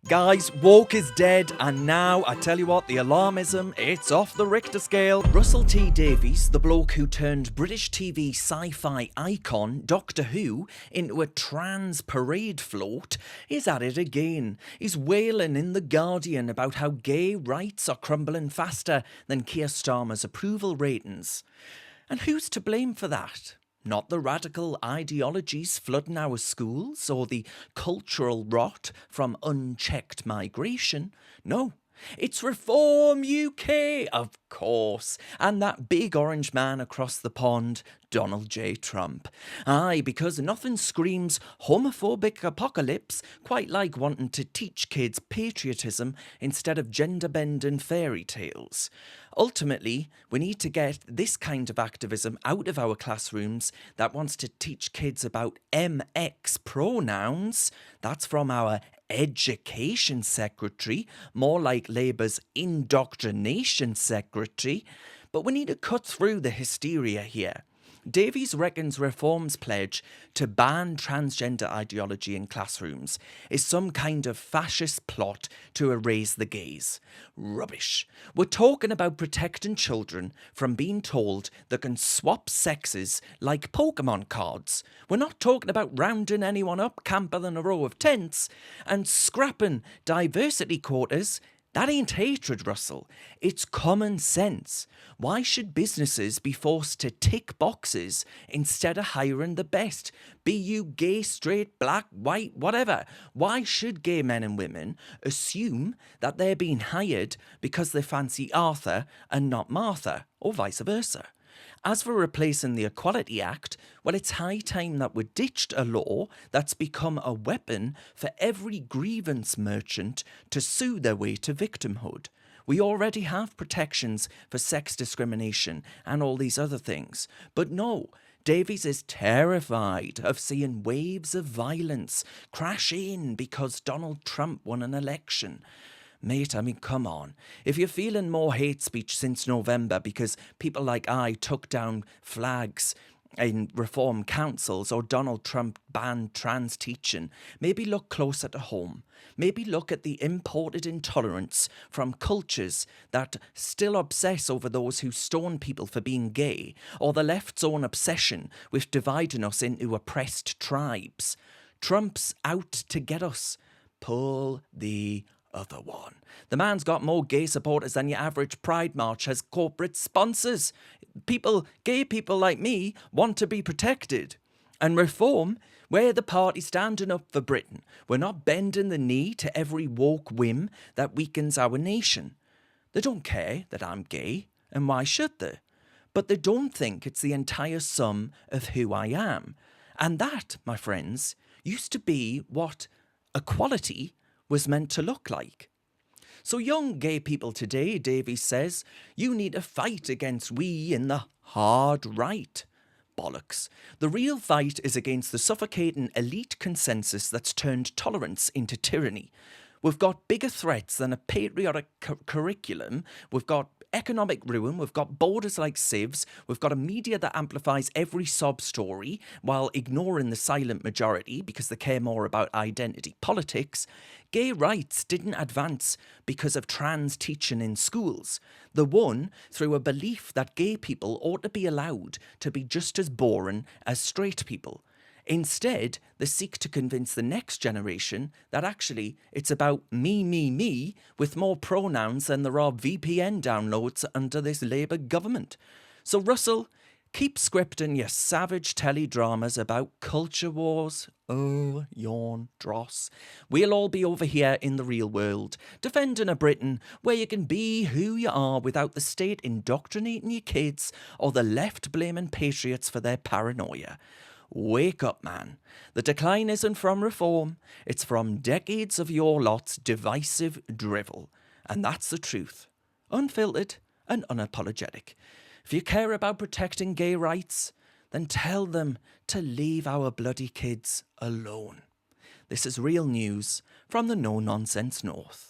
Guys, woke is dead, and now, I tell you what, the alarmism, it's off the Richter scale. Russell T Davies, the bloke who turned British TV sci-fi icon Doctor Who into a trans parade float, is at it again. He's wailing in The Guardian about how gay rights are crumbling faster than Keir Starmer's approval ratings. And who's to blame for that? Not the radical ideologies flooding our schools or the cultural rot from unchecked migration. No, it's Reform UK, of course, and that big orange man across the pond, Donald J. Trump. Aye, because nothing screams homophobic apocalypse quite like wanting to teach kids patriotism instead of gender-bending fairy tales. Ultimately, we need to get this kind of activism out of our classrooms that wants to teach kids about MX pronouns. That's from our Education Secretary, more like Labour's Indoctrination Secretary. But we need to cut through the hysteria here. Davies reckons Reform's pledge to ban transgender ideology in classrooms is some kind of fascist plot to erase the gays. Rubbish. We're talking about protecting children from being told they can swap sexes like Pokemon cards. We're not talking about rounding anyone up camper than a row of tents and scrapping diversity quotas. That ain't hatred, Russell. It's common sense. Why should businesses be forced to tick boxes instead of hiring the best? Be you gay, straight, black, white, whatever. Why should gay men and women assume that they're being hired because they fancy Arthur and not Martha, or vice versa? As for replacing the Equality Act, well, it's high time that we ditched a law that's become a weapon for every grievance merchant to sue their way to victimhood. We already have protections for sex discrimination and all these other things. But no, Davies is terrified of seeing waves of violence crash in because Donald Trump won an election. Mate, I mean, come on. If you're feeling more hate speech since November because people like I took down flags in reform councils or Donald Trump banned trans teaching, maybe look closer to home. Maybe look at the imported intolerance from cultures that still obsess over those who stone people for being gay, or the left's own obsession with dividing us into oppressed tribes. Trump's out to get us. Pull the other one. The man's got more gay supporters than your average Pride March has corporate sponsors. Gay people like me want to be protected. And Reform, we're the party standing up for Britain. We're not bending the knee to every woke whim that weakens our nation. They don't care that I'm gay, and why should they? But they don't think it's the entire sum of who I am. And that, my friends, used to be what equality was meant to look like. So young gay people today, Davies says, you need to fight against we in the hard right. Bollocks. The real fight is against the suffocating elite consensus that's turned tolerance into tyranny. We've got bigger threats than a patriotic curriculum. We've got economic ruin. We've got borders like sieves. We've got a media that amplifies every sob story while ignoring the silent majority because they care more about identity politics. Gay rights didn't advance because of trans teaching in schools. They won through a belief that gay people ought to be allowed to be just as boring as straight people. Instead, they seek to convince the next generation that actually it's about me, with more pronouns than there are VPN downloads under this Labour government. So Russell, keep scripting your savage teledramas about culture wars. Oh, yawn, dross. We'll all be over here in the real world, defending a Britain where you can be who you are without the state indoctrinating your kids or the left blaming patriots for their paranoia. Wake up, man. The decline isn't from Reform, it's from decades of your lot's divisive drivel. And that's the truth. Unfiltered and unapologetic. If you care about protecting gay rights, then tell them to leave our bloody kids alone. This is real news from the no-nonsense north.